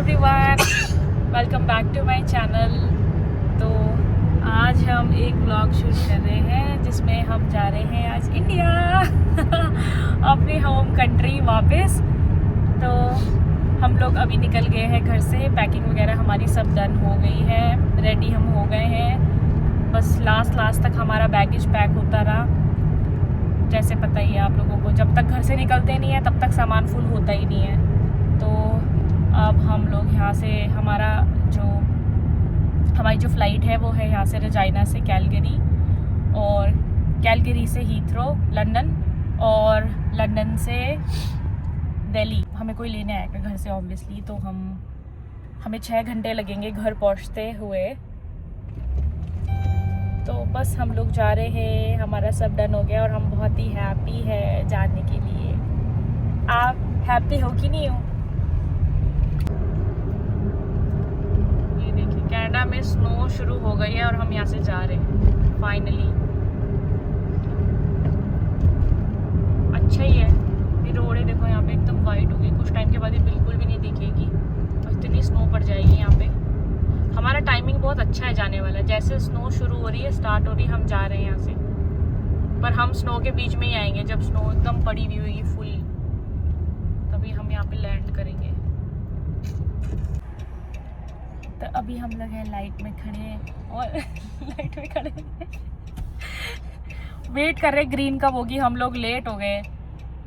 Everyone, welcome back to my channel. तो आज हम एक व्लॉग शूट कर रहे हैं जिसमें हम जा रहे हैं आज इंडिया अपने होम कंट्री वापस। तो हम लोग अभी निकल गए हैं घर से, पैकिंग वगैरह हमारी सब डन हो गई है, रेडी हम हो गए हैं। बस लास्ट तक हमारा बैगेज पैक होता रहा। जैसे पता ही है आप लोगों को, जब तक घर से निकलते नहीं है तब तक सामान फुल होता ही नहीं है। तो अब हम लोग यहाँ से हमारी जो फ़्लाइट है वो है यहाँ से रजाइना से कैलगरी, और कैलगरी से हीथ्रो लंदन, और लंदन से दिल्ली। हमें कोई लेने आएगा घर से ऑब्वियसली, तो हमें 6 घंटे लगेंगे घर पहुँचते हुए। तो बस हम लोग जा रहे हैं, हमारा सब डन हो गया और हम बहुत ही हैप्पी है जाने के लिए। आप हैप्पी हो कि नहीं हो? ये देखिए कनाडा में स्नो शुरू हो गई है और हम यहाँ से जा रहे हैं फाइनली। अच्छा ही है, ये रोड देखो यहाँ पे एकदम वाइट हो गई, कुछ टाइम के बाद ये बिल्कुल भी नहीं दिखेगी और इतनी स्नो पड़ जाएगी यहाँ पे। हमारा टाइमिंग बहुत अच्छा है जाने वाला, जैसे स्नो शुरू हो रही है, स्टार्ट हो रही है, हम जा रहे हैं यहाँ से। पर हम स्नो के बीच में ही आएंगे, जब स्नो एकदम पड़ी हुई होगी फुल, तभी हम यहाँ पे लैंड करेंगे। तो अभी हम लोग हैं लाइट में खड़े हैं और लाइट में खड़े हैं वेट कर रहे ग्रीन कब होगी। हम लोग लेट हो गए,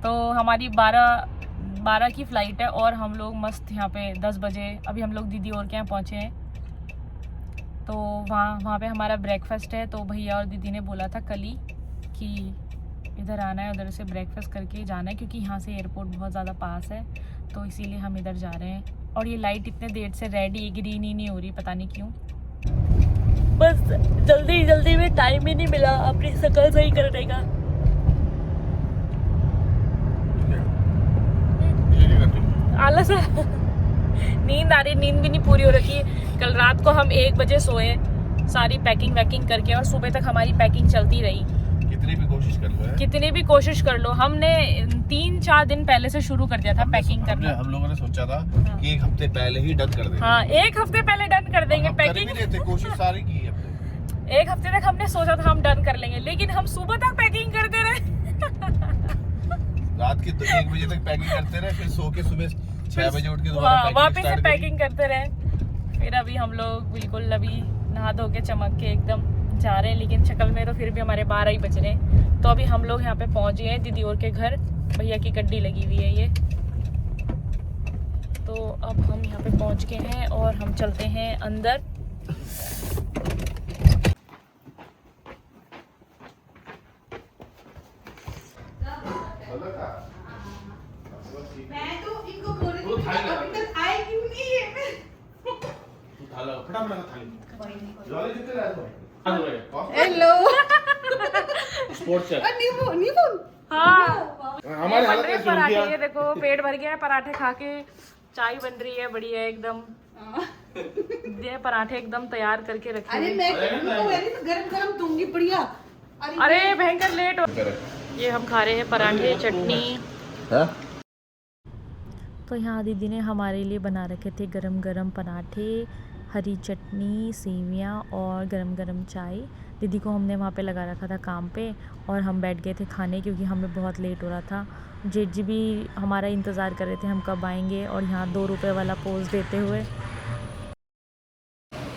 तो हमारी 12 की फ़्लाइट है और हम लोग मस्त यहाँ पे 10 बजे अभी हम लोग दीदी और के यहाँ पहुँचे हैं। तो वहाँ पे हमारा ब्रेकफास्ट है। तो भैया और दीदी ने बोला था कल ही कि इधर आना है, उधर से ब्रेकफास्ट करके जाना है, क्योंकि यहाँ से एयरपोर्ट बहुत ज़्यादा पास है, तो इसीलिए हम इधर जा रहे हैं। और ये लाइट इतने देर से रेडी ग्रीन ही नहीं हो रही, पता नहीं क्यों। बस जल्दी में टाइम ही नहीं मिला अपनी शक्ल सही करने का। आलस नींद आ रही, नींद भी नहीं पूरी हो रखी है। कल रात को हम 1 बजे सोए, सारी पैकिंग वैकिंग करके, और सुबह तक हमारी पैकिंग चलती रही। कितनी भी कोशिश कर लो हमने 3-4 दिन पहले से शुरू कर दिया था पैकिंग करना। हम लोगों ने सोचा था कि 1 हफ्ते पहले ही डन कर देंगे। हाँ, 1 हफ्ते पहले डन कर देंगे पैकिंग। कोशिश सारी की है। 1 हफ्ते तक हमने सोचा था हम डन कर लेंगे, लेकिन हम सुबह तक पैकिंग करते रहे रात के 1 बजे तक पैकिंग करते रहे, फिर सो के सुबह 6 बजे उठ के दोबारा वापस से पैकिंग करते रहे। फिर अभी हम लोग बिल्कुल अभी नहा धो के चमक के एकदम जा रहे हैं, लेकिन शक्ल में तो फिर भी हमारे 12 ही बज रहे हैं। तो अभी हम लोग यहाँ पे पहुँच गए हैं दीदी और के घर, भैया की गड्डी लगी हुई है ये। तो अब हम यहाँ पे पहुँच गए हैं और हम चलते हैं अंदर। हेलो स्पोर्ट्स हाँ, हमारे हालत में पराठे, ये देखो पेट भर गया है पराठे खा के। चाय बन रही है बढ़िया एकदम, ये पराठे एकदम तैयार करके रखे। अरे मैं गरम दूंगी बढ़िया। अरे भयंकर लेट हो। ये हम खा रहे हैं पराठे चटनी। तो यहाँ दीदी ने हमारे लिए बना रखे थे गरम पराठे, हरी चटनी, सेवियाँ और गरम चाय। दीदी को हमने वहाँ पे लगा रखा था काम पे, और हम बैठ गए थे खाने, क्योंकि हमें बहुत लेट हो रहा था। जेठ जी भी हमारा इंतज़ार कर रहे थे हम कब आएंगे, और यहाँ 2 रुपये वाला पोज देते हुए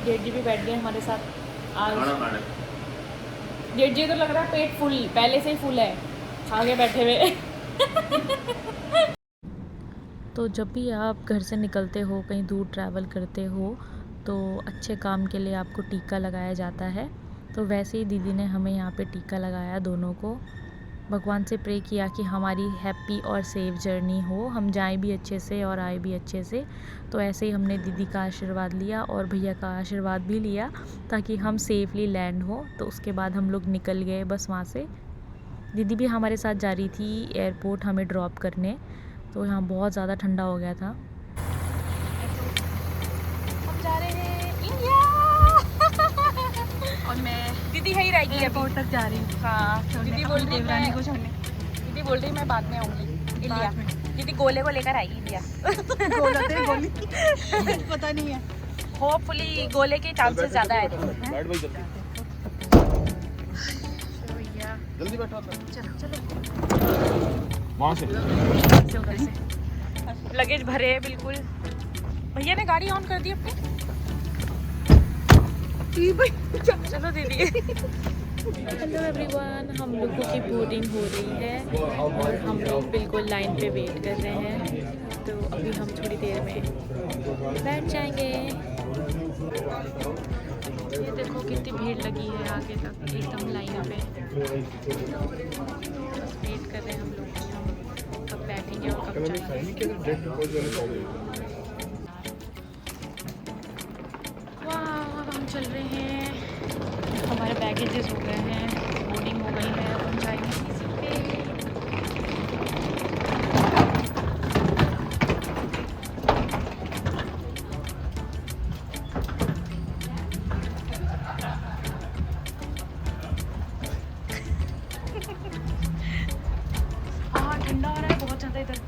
जेठ जी भी बैठ गए हमारे साथ आज। जेठ जी तो लग रहा है पेट फुल, पहले से ही फुल है, आगे बैठे हुए तो जब भी आप घर से निकलते हो, कहीं दूर ट्रैवल करते हो, तो अच्छे काम के लिए आपको टीका लगाया जाता है। तो वैसे ही दीदी ने हमें यहाँ पे टीका लगाया दोनों को। भगवान से प्रे किया कि हमारी हैप्पी और सेफ जर्नी हो, हम जाएं भी अच्छे से और आए भी अच्छे से। तो ऐसे ही हमने दीदी का आशीर्वाद लिया और भैया का आशीर्वाद भी लिया, ताकि हम सेफली लैंड हो। तो उसके बाद हम लोग निकल गए बस वहाँ से। दीदी भी हमारे साथ जा रही थी एयरपोर्ट हमें ड्रॉप करने। तो यहाँ बहुत ज़्यादा ठंडा हो गया था। हम जा रहे हैं इंडिया और मैं दीदी है ही रहेगी, एयरपोर्ट तक जा रही हूँ। हाँ, दीदी बोल रही मैं बाद में आऊँगी इंडिया। दीदी गोले को लेकर आई इंडिया। गोली पता नहीं है। होपफुली गोले के चांसेस ज्यादा है। बैठ भाई जल्दी बैठो अंदर। चलो चलो वहाँ से उधर से लगेज भरे है बिल्कुल। भैया ने गाड़ी ऑन कर दी अपनी। चलो दीदी। हेलो एवरीवन, हम लोगों की बोर्डिंग हो रही है और हम लोग बिल्कुल लाइन पे वेट कर रहे हैं। तो अभी हम थोड़ी देर में बैठ जाएंगे। ये देखो कितनी भीड़ लगी है आगे तक एकदम लाइन पे। बस वेट कर रहे हैं हम लोग कि हम कब बैठेंगे और कब जाएंगे। वाह, हम चल रहे हैं। हमारे बैगेजेस हो गए हैं, बोर्डिंग हो गई है, अब हम जाएंगे किसी पे। हाँ ठंडा हो रहा है बहुत ज़्यादा इधर।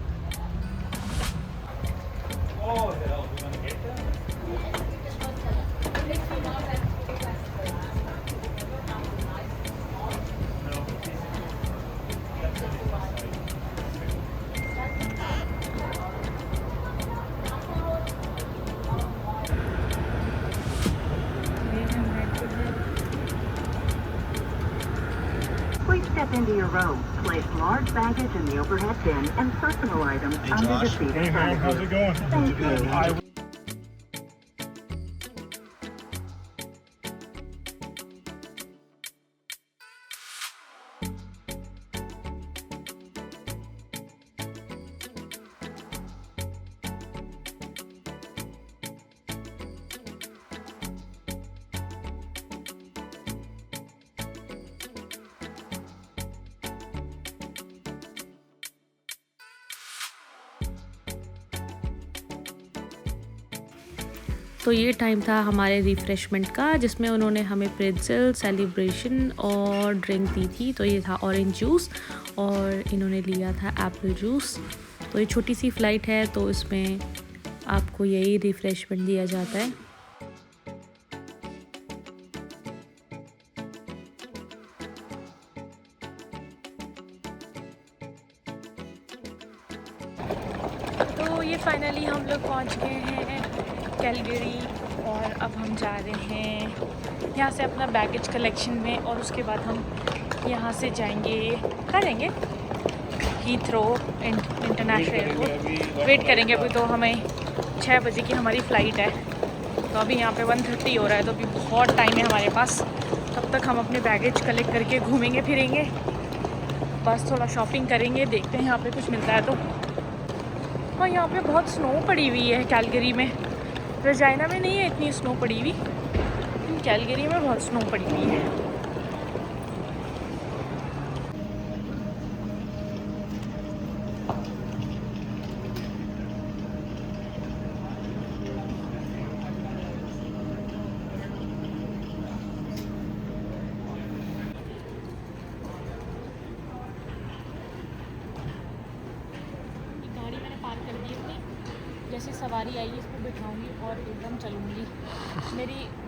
Please step into your row. Place large baggage in the overhead bin and personal items under the seat in front of you. How's it going? Thank you. तो ये टाइम था हमारे रिफ़्रेशमेंट का, जिसमें उन्होंने हमें प्रेट्ज़ल, सेलिब्रेशन और ड्रिंक दी थी। तो ये था ऑरेंज जूस और इन्होंने लिया था एप्पल जूस। तो ये छोटी सी फ़्लाइट है तो इसमें आपको यही रिफ़्रेशमेंट दिया जाता है। तो ये फाइनली हम लोग पहुंच गए हैं कैलगरी और अब हम जा रहे हैं यहाँ से अपना बैगेज कलेक्शन में और उसके बाद हम यहाँ से जाएंगे, कहाँ जाएंगे? Heathrow international airport. वेट करेंगे, अभी तो हमें 6 बजे की हमारी फ़्लाइट है। तो अभी यहाँ पे 1:30 हो रहा है, तो अभी बहुत टाइम है हमारे पास। तब तक हम अपने बैगेज कलेक्ट करके घूमेंगे फिरेंगे, बस थोड़ा शॉपिंग करेंगे, देखते हैं यहाँ पे कुछ मिलता है तो। हाँ, यहाँ पे बहुत स्नो पड़ी हुई है कैलगरी में। रजाइना में नहीं है इतनी स्नो पड़ी हुई, कैलगरी में बहुत स्नो पड़ी हुई है। गाड़ी मैंने पार्क कर दी अपनी, जैसे सवारी आई इसको बिठाऊंगी और एकदम चलूँगी।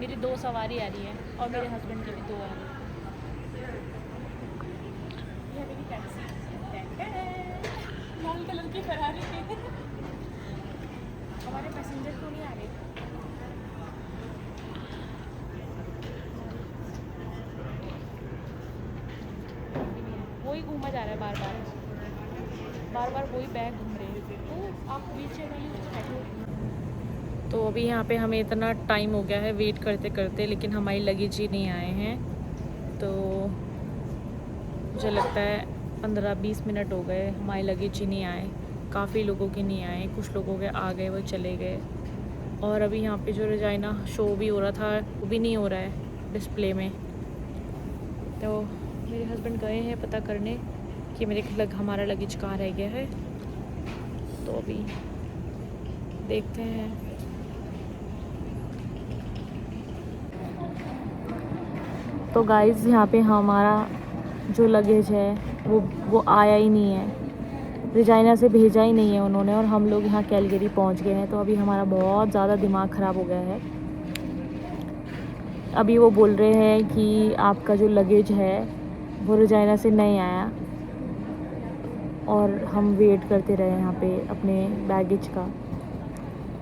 मेरी 2 सवारी आ रही है और मेरे हस्बैंड की भी 2 आ रही है। ये मेरी टैक्सी लाल कलर की फरारी है। हमारे पैसेंजर क्यों नहीं आ रहे? वही घूमा जा रहा है बार बार वही बैग घूम रहे हैं। तो आप व्हीलचेयर वाली बैठो। तो अभी यहाँ पे हमें इतना टाइम हो गया है वेट करते करते, लेकिन हमारी लगेज ही नहीं आए हैं। तो मुझे लगता है 15-20 मिनट हो गए हमारे लगेज ही नहीं आए। काफ़ी लोगों के नहीं आए, कुछ लोगों के आ गए, वो चले गए। और अभी यहाँ पे जो रजाइना शो भी हो रहा था वो भी नहीं हो रहा है डिस्प्ले में। तो मेरे हस्बैंड गए हैं पता करने कि हमारा लगेज कहाँ रह गया है। तो अभी देखते हैं। तो गाइस यहाँ पे हमारा जो लगेज है वो आया ही नहीं है। रेजाइना से भेजा ही नहीं है उन्होंने, और हम लोग यहाँ कैलगरी पहुँच गए हैं। तो अभी हमारा बहुत ज़्यादा दिमाग ख़राब हो गया है। अभी वो बोल रहे हैं कि आपका जो लगेज है वो रेजाइना से नहीं आया, और हम वेट करते रहे यहाँ पे अपने बैगेज का।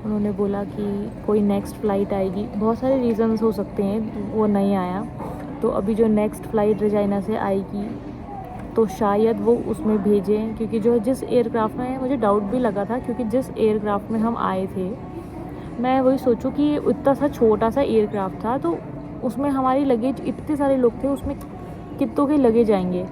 उन्होंने बोला कि कोई नेक्स्ट फ़्लाइट आएगी, बहुत सारे रीज़न्स हो सकते हैं वो नहीं आया। तो अभी जो नेक्स्ट फ़्लाइट रेजाइना से आएगी तो शायद वो उसमें भेजें, क्योंकि जो जिस एयरक्राफ़्ट में, मुझे डाउट भी लगा था क्योंकि जिस एयरक्राफ़्ट में हम आए थे, मैं वही सोचूं कि इतना सा छोटा सा एयरक्राफ़्ट था, तो उसमें हमारी लगेज, इतने सारे लोग थे उसमें, कितनों के लगेज आएंगे।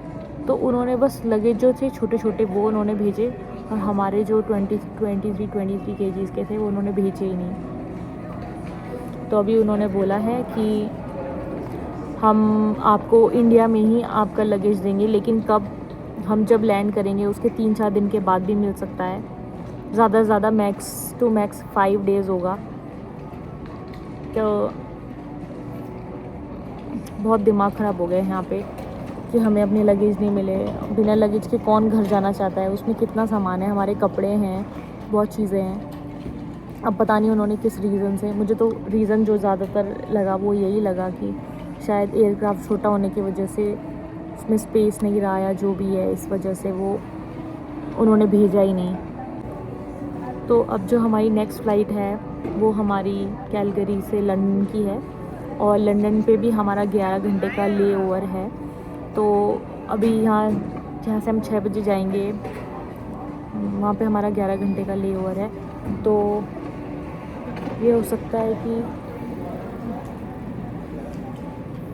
तो उन्होंने बस लगेज जो थे छोटे छोटे वो उन्होंने भेजे, और हमारे जो 23 kgs के थे वो उन्होंने भेजे ही नहीं। तो अभी उन्होंने बोला है कि हम आपको इंडिया में ही आपका लगेज देंगे, लेकिन कब, हम जब लैंड करेंगे उसके 3-4 दिन के बाद भी मिल सकता है, ज़्यादा से ज़्यादा मैक्स टू मैक्स 5 डेज़ होगा। तो बहुत दिमाग ख़राब हो गया यहाँ पे कि हमें अपने लगेज नहीं मिले। बिना लगेज के कौन घर जाना चाहता है, उसमें कितना सामान है, हमारे कपड़े हैं, बहुत चीज़ें हैं। अब पता नहीं उन्होंने किस रीज़न से, मुझे तो रीज़न जो ज़्यादातर लगा वो यही लगा कि शायद एयरक्राफ्ट छोटा होने की वजह से उसमें स्पेस नहीं रहा, या जो भी है इस वजह से वो उन्होंने भेजा ही नहीं। तो अब जो हमारी नेक्स्ट फ़्लाइट है वो हमारी कैलगरी से लंदन की है, और लंदन पे भी हमारा 11 घंटे का ले ओवर है। तो अभी यहाँ जहाँ से हम 6 बजे जाएंगे वहाँ पे हमारा 11 घंटे का ले ओवर है। तो ये हो सकता है कि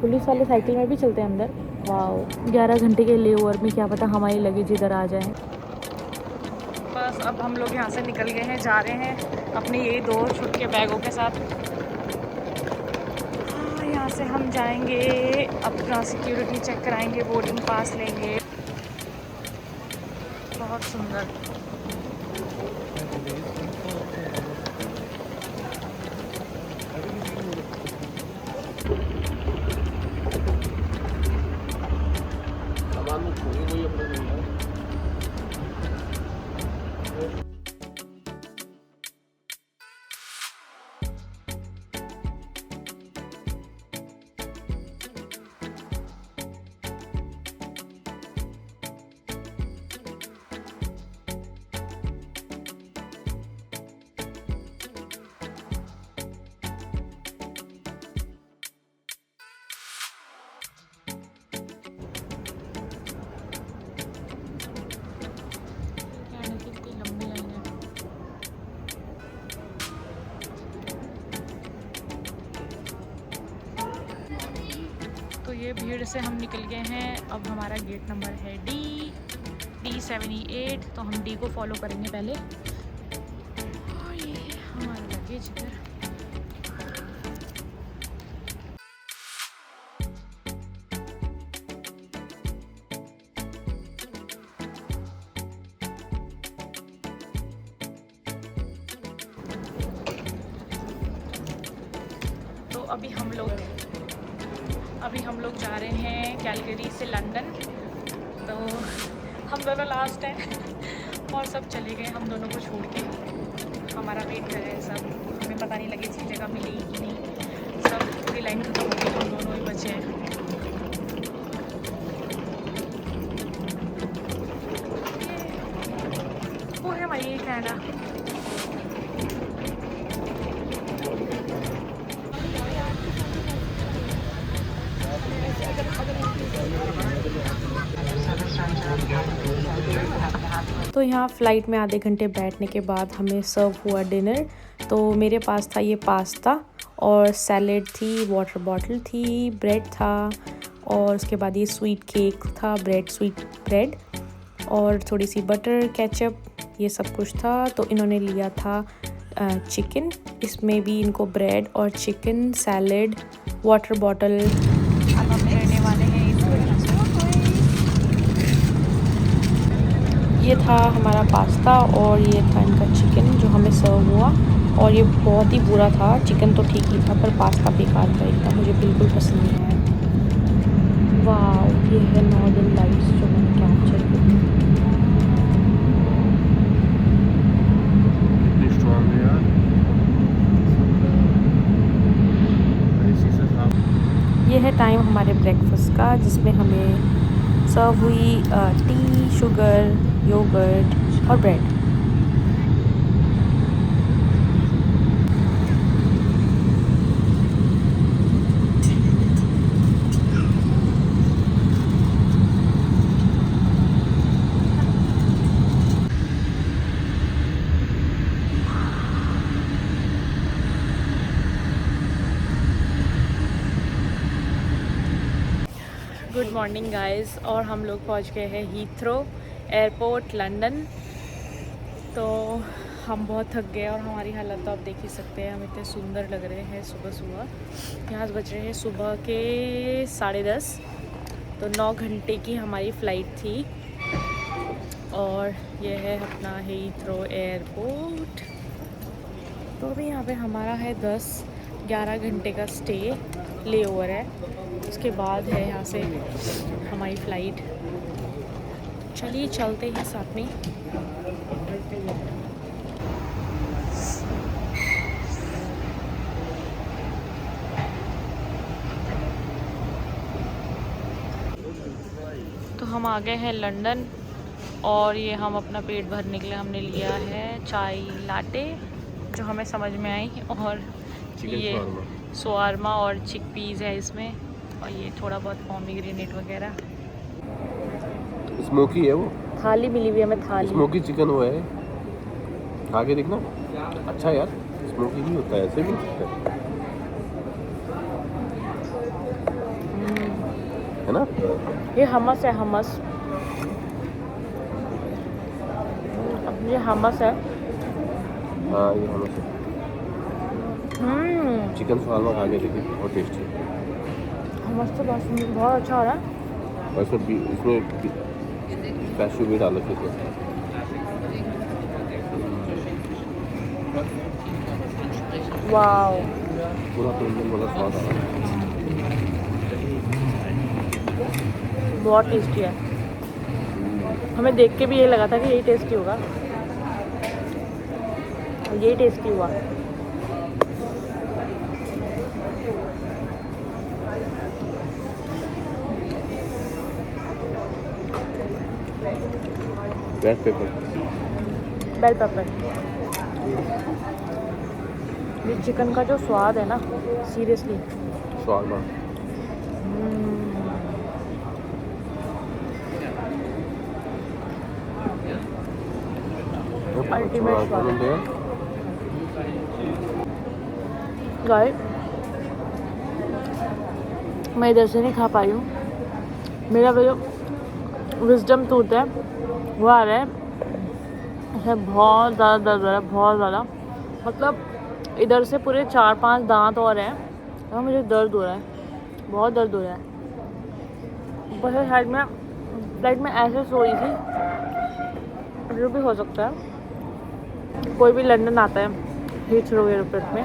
पुलिस वाले साइकिल में भी चलते हैं अंदर। वाह, 11 घंटे के ले ओवर में क्या पता हमारी लगेज इधर आ जाए। बस अब हम लोग यहाँ से निकल गए हैं, जा रहे हैं अपने यही 2 छुटके बैगों के साथ। यहाँ से हम जाएंगे, अपना सिक्योरिटी चेक कराएंगे, बोर्डिंग पास लेंगे। बहुत सुंदर। तो ये भीड़ से हम निकल गए हैं। अब हमारा गेट नंबर है D78। तो हम D को फॉलो करेंगे पहले। और ये हमारा लगेज इधर। तो अभी हम लोग जा रहे हैं कैलगरी से लंदन। तो हम दोनों लास्ट हैं और सब चले गए हम दोनों को छोड़ के। हमारा वेट कर रहे हैं सब, हमें पता नहीं लगे इसकी जगह मिली कि नहीं। सब पूरी लाइन खत्म हो गई, हम दोनों ही बचे हैं। वो है हमारी कनाडा। तो यहाँ फ़्लाइट में आधे घंटे बैठने के बाद हमें सर्व हुआ डिनर। तो मेरे पास था ये पास्ता और सैलेड थी, वाटर बॉटल थी, ब्रेड था, और उसके बाद ये स्वीट केक था, स्वीट ब्रेड, और थोड़ी सी बटर, केचप, ये सब कुछ था। तो इन्होंने लिया था चिकन, इसमें भी इनको ब्रेड और चिकन, सैलेड, वाटर बॉटल। अब हम रहने वाले हैं ये था हमारा पास्ता और ये था इनका चिकन जो हमें सर्व हुआ। और ये बहुत ही बुरा था, चिकन तो ठीक ही था पर पास्ता बेकार था एकदम, मुझे बिल्कुल पसंद नहीं आया। वाह, ये है नॉर्दर्न लाइट्स जो मैंने कैप्चर की। ये है टाइम हमारे ब्रेकफास्ट का, जिसमें हमें सर्व हुई टी, शुगर, योगर्ट और ब्रेड। गुड मॉर्निंग गाइस, और हम लोग पहुंच गए हैं हीथ्रो एयरपोर्ट लंदन। तो हम बहुत थक गए और हमारी हालत तो आप देख ही सकते हैं, हम इतने सुंदर लग रहे हैं सुबह सुबह। यहाँ बज रहे हैं सुबह के 10:30। तो 9 घंटे की हमारी फ़्लाइट थी और ये है अपना हीथ्रो एयरपोर्ट। तो अभी यहाँ पे हमारा है 10-11 घंटे का स्टे, ले ओवर है। उसके बाद है यहाँ से हमारी फ़्लाइट। चलिए चलते हैं साथ में। तो हम आ गए हैं लंदन और ये हम अपना पेट भरने के लिए हमने लिया है चाय लाटे, जो हमें समझ में आई, और ये शवारमा और चिकपीस है इसमें, और ये थोड़ा बहुत पोमीग्रेनेट वगैरह। स्मोकी है वो, थाली मिली हुई है हमें, थाली स्मोकी चिकन वो है। खा के देखना, अच्छा यार, स्मोकी भी होता है, ऐसे भी होता है ना। ये हमस है, हमस। ये हमस है। हाँ ये हमस है। चिकन शवारमा खा के देखिए, बहुत टेस्टी है। हमस तो बहुत अच्छा हो रहा है। और इसमें कैश्यू भी डाल रखे थे। वाओ, पूरा प्रीमियम वाला स्वाद आ रहा है। बहुत टेस्टी है। हमें देख के भी ये लगा था कि यही टेस्टी होगा, यही टेस्टी हुआ। Bell pepper, bell pepper. ये चिकन का जो स्वाद है ना, सीरियसली शवारमा। अल्टीमेट स्वाद है गाइस। मैं इधर से नहीं खा पाई हूँ, मेरा वो जो विजडम टूथ है वो आ रहा है, इसमें बहुत ज़्यादा दर्द हो रहा है, बहुत ज़्यादा। मतलब इधर से पूरे 4-5 दांत और हैं और मुझे दर्द हो रहा है, बहुत दर्द हो रहा है। ऊपर से साइड में फ्लाइट में ऐसे सो रही थी, जो भी हो सकता है। कोई भी लंदन आता है हीथ्रो एयरपोर्ट में,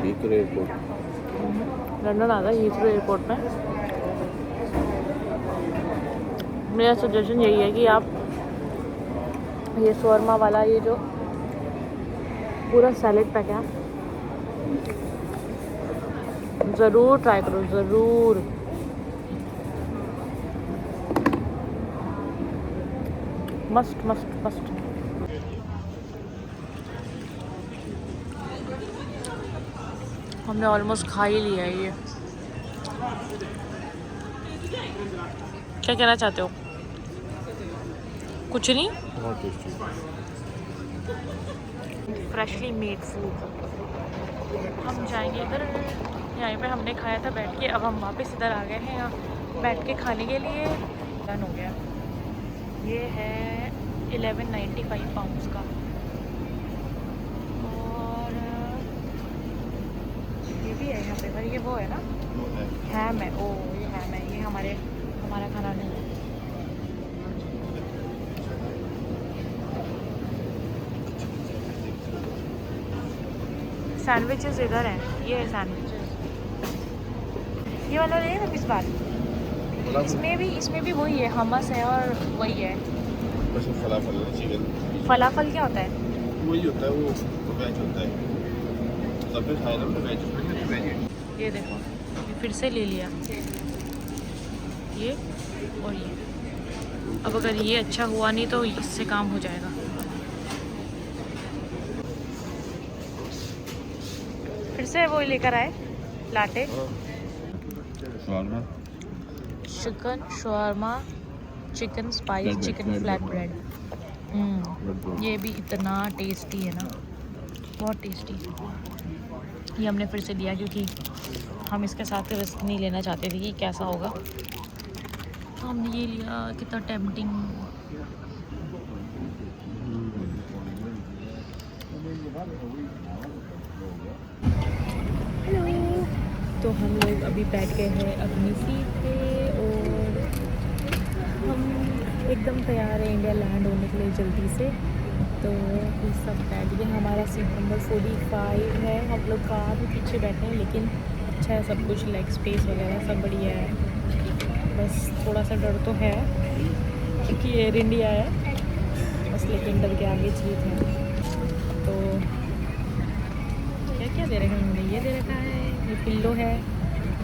लंदन आता है हीथ्रो एयरपोर्ट में, मेरा सजेशन यही है कि आप ये शवारमा वाला, ये जो पूरा सैलेड पैक है, ज़रूर ट्राई करो, ज़रूर। Must must must. हमने ऑलमोस्ट खा ही लिया है ये। क्या कहना चाहते हो? कुछ नहीं, बहुत टेस्टी। Freshly made food. हम जाएंगे इधर, यहीं पे हमने खाया था बैठ के, अब हम वापस इधर आ गए हैं बैठ के खाने के लिए। डन हो गया। ये है 1195 पाउंड्स का, और ये भी है यहाँ पे, पर ये वो है ना, हैम है। ओ ये हैम है, ये हमारा खाना नहीं है। सैंडविचेस इधर हैं, ये है सैंडविचेस। ये वाला ले ना इस बार, इसमें भी वही है, हमस है और वही है। फलाफल है, चिकन। फलाफल क्या होता है? वही होता है, वो वेज होता है। सबने खाया ना वेज। ये देखो, ये फिर से ले लिया। ये और ये। अब अगर ये अच्छा हुआ नहीं तो इससे काम हो जाएगा। फिर से वो लेकर आए latte, chicken shawarma, chicken spice, chicken flat bread. ये भी इतना टेस्टी है ना, बहुत टेस्टी। ये हमने फिर से लिया क्योंकि हम इसके साथ रिस्क नहीं लेना चाहते थे कि कैसा होगा, तो हमने ये लिया। कितना टेम्पटिंग। तो हम लोग अभी बैठ गए हैं अपनी सीट पे और हम एकदम तैयार हैं इंडिया लैंड होने के लिए जल्दी से। तो ये सब बैठ गए। हमारा सीट नंबर 45 है। हम लोग काफ़ी पीछे बैठे हैं लेकिन अच्छा है सब कुछ, लेग स्पेस वगैरह सब बढ़िया है। बस थोड़ा सा डर तो है क्योंकि एयर इंडिया है बस, लेकिन डर के आगे जीत है। तो क्या क्या दे रखे हैं उन्होंने, ये दे रखा है, ये पिल्लो है,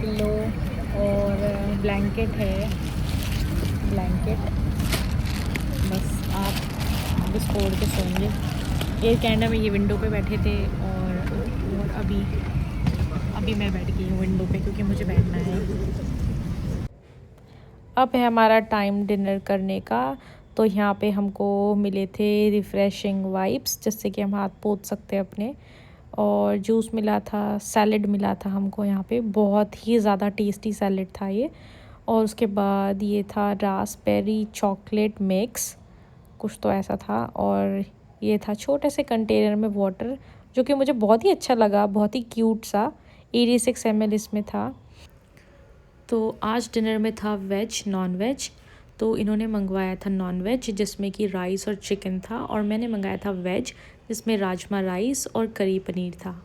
पिल्लो और ब्लैंकेट है, ब्लैंकेट। बस आप बस फोड़ के सोएंगे। एयर कैनेडा में ये विंडो पे बैठे थे और अभी मैं बैठ गई हूँ विंडो पे क्योंकि मुझे बैठना है। अब है हमारा टाइम डिनर करने का। तो यहाँ पे हमको मिले थे रिफ़्रेशिंग वाइब्स, जिससे कि हम हाथ पोंछ सकते हैं अपने, और जूस मिला था, सैलेड मिला था हमको यहाँ पे, बहुत ही ज़्यादा टेस्टी सैलेड था ये। और उसके बाद ये था रास्पबेरी चॉकलेट मिक्स, कुछ तो ऐसा था। और ये था छोटे से कंटेनर में वाटर, जो कि मुझे बहुत ही अच्छा लगा, बहुत ही क्यूट सा। 86 ml इसमें था। तो आज डिनर में था वेज नॉन वेज। तो इन्होंने मंगवाया था नॉन वेज जिसमें कि राइस और चिकन था, और मैंने मंगाया था वेज जिसमें राजमा राइस और करी पनीर था।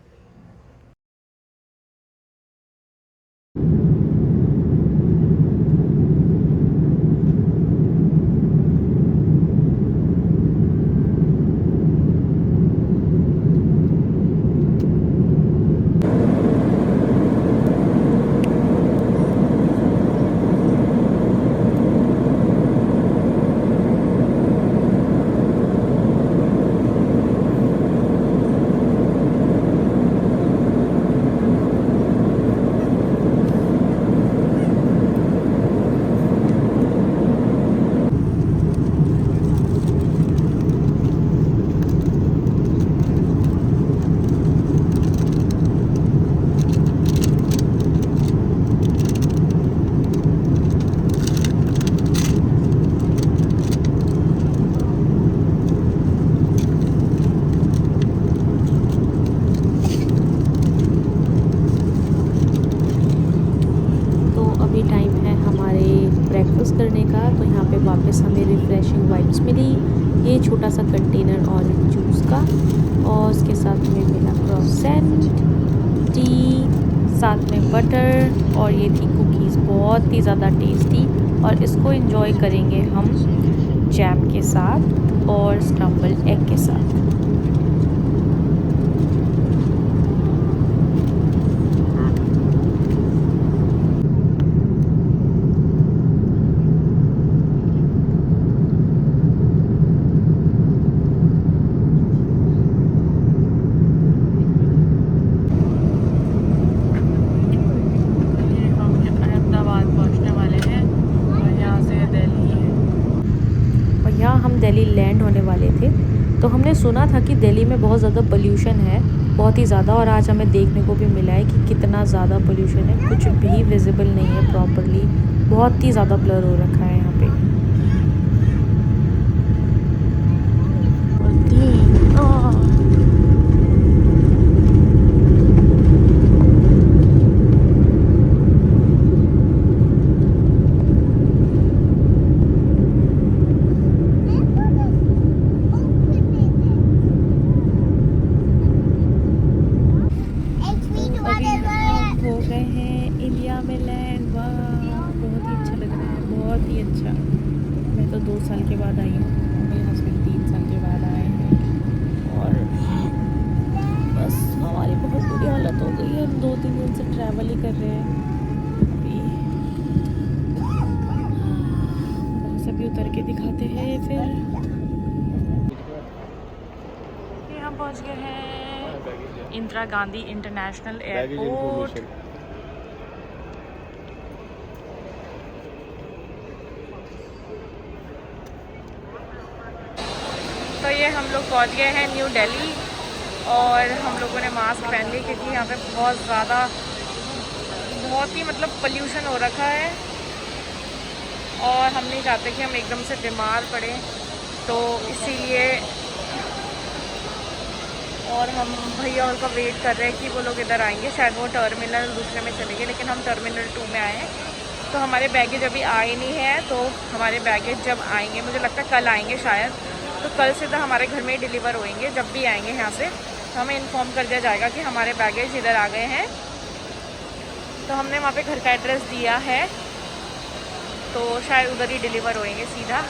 ब्रेकफास्ट करने का। तो यहाँ पे वापस हमें रिफ़्रेशिंग वाइब्स मिली, ये छोटा सा कंटेनर ऑरेंज जूस का, और उसके साथ में मिला क्रॉसेंट, टी, साथ में बटर, और ये थी कुकीज़, बहुत ही ज़्यादा टेस्टी। और इसको एंजॉय करेंगे हम जैम के साथ और स्क्रम्बल्ड एग के साथ। दिल्ली लैंड होने वाले थे। तो हमने सुना था कि दिल्ली में बहुत ज़्यादा पोल्यूशन है, बहुत ही ज़्यादा, और आज हमें देखने को भी मिला है कि कितना ज़्यादा पोल्यूशन है, कुछ भी विजिबल नहीं है प्रॉपरली, बहुत ही ज़्यादा ब्लर हो रखा है यहाँ पे। मैं तो 2 साल के बाद आई हूँ, मेरे हस्बैंड 3 साल के बाद आए हैं, और बस हमारी बहुत बुरी हालत हो गई है। हम 2-3 दिन से ट्रैवल ही कर रहे हैं। अभी पहुंच गए हैं इंदिरा गांधी इंटरनेशनल एयरपोर्ट। तो ये हम लोग पहुंच गए हैं न्यू दिल्ली और हम लोगों ने मास्क पहन ली क्योंकि यहाँ पे बहुत ही मतलब पोल्यूशन हो रखा है और हम नहीं चाहते कि हम एकदम से बीमार पड़े, तो इसीलिए और हम भैया उनका वेट कर रहे हैं कि वो लोग इधर आएंगे। शायद वो टर्मिनल दूसरे में चले गए, लेकिन हम टर्मिनल 2 में आए हैं। तो हमारे बैगेज अभी आए नहीं है, तो हमारे बैगेज जब आएंगे, मुझे लगता है कल आएंगे शायद, तो कल सीधा हमारे घर में ही डिलीवर होएंगे। जब भी आएंगे यहाँ से तो हमें इन्फॉर्म कर दिया जाएगा कि हमारे बैगेज इधर आ गए हैं। तो हमने वहाँ पे घर का एड्रेस दिया है, तो शायद उधर ही डिलीवर होएंगे सीधा।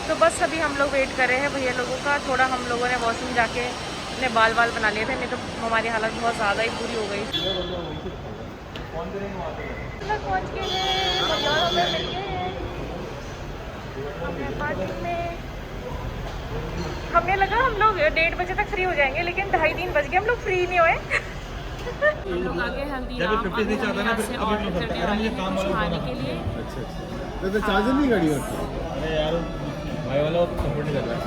तो बस अभी हम लोग वेट कर रहे हैं भैया लोगों का। थोड़ा हम लोगों ने वॉशरूम जाके अपने बाल बना लिए थे, नहीं तो हमारी हालत बहुत ज़्यादा ही बुरी हो गई। पहुँच गए हैं पार्किंग में। हमें लगा हम लोग 1:30 बजे तक फ्री हो जाएंगे, लेकिन 2:30-3 बज गए, हम लोग फ्री नहीं हुए। हम लोग आगे हल्दीराम से ऑर्डर करने कुछ खाने के लिए। तो चार्जर नहीं गाड़ी में? अरे यार भाई वाला को सपोर्ट नहीं कर रहा।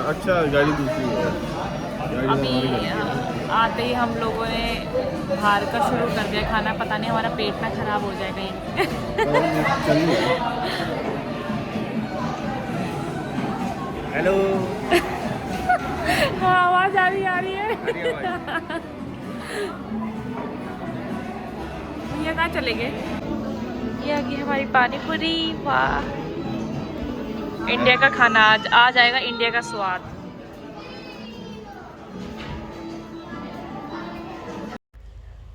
अच्छा गाड़ी दूसरी है। अभी आते ही हम लोगों ने बाहर का शुरू कर दिया खाना, पता नहीं हमारा पेट ना खराब हो जाएगा ये। हेलो। हाँ आवाज़ आ रही है। ये कहाँ चले गए? ये आ गई हमारी पानी पूरी। वाह, इंडिया का खाना आज आ जाएगा, इंडिया का स्वाद।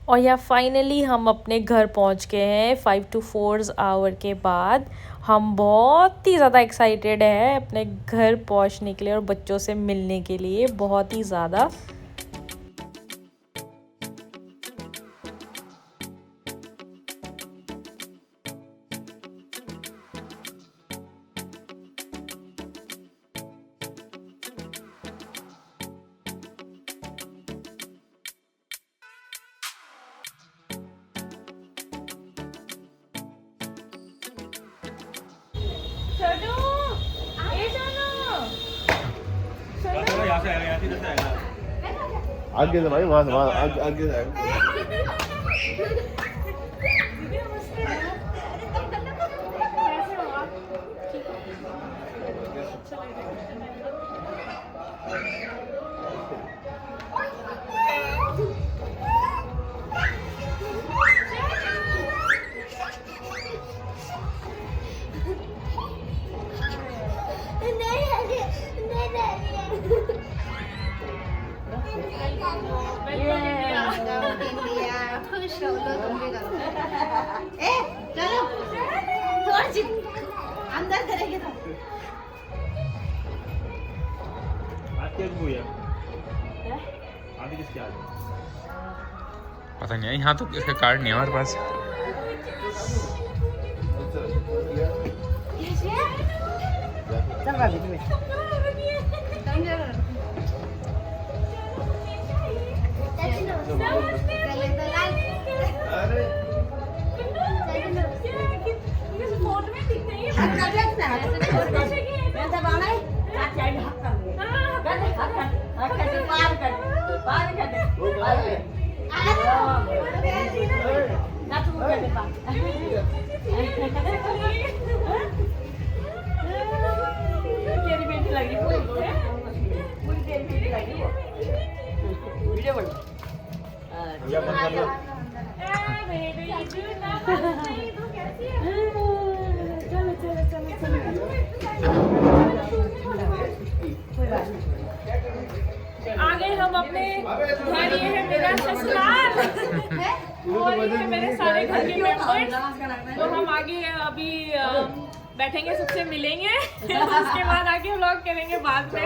और यहाँ फाइनली हम अपने घर पहुँच गए हैं 5 to 4 आवर के बाद। हम बहुत ही ज़्यादा एक्साइटेड हैं अपने घर पहुँचने के लिए और बच्चों से मिलने के लिए, बहुत ही ज़्यादा। आगे से भाई, वहाँ आगे जाएगा। अंदर करेंगे तो पता नहीं है, यहाँ तो इसका कार्ड नहीं है हमारे पास। चल रहा है आगे हम अपने घर, ये है मेरा ससुराल और ये है मेरे सारे घर के मेंबर्स। तो हम आगे अभी बैठेंगे, सबसे मिलेंगे, उसके बाद आगे व्लॉग करेंगे बाद में।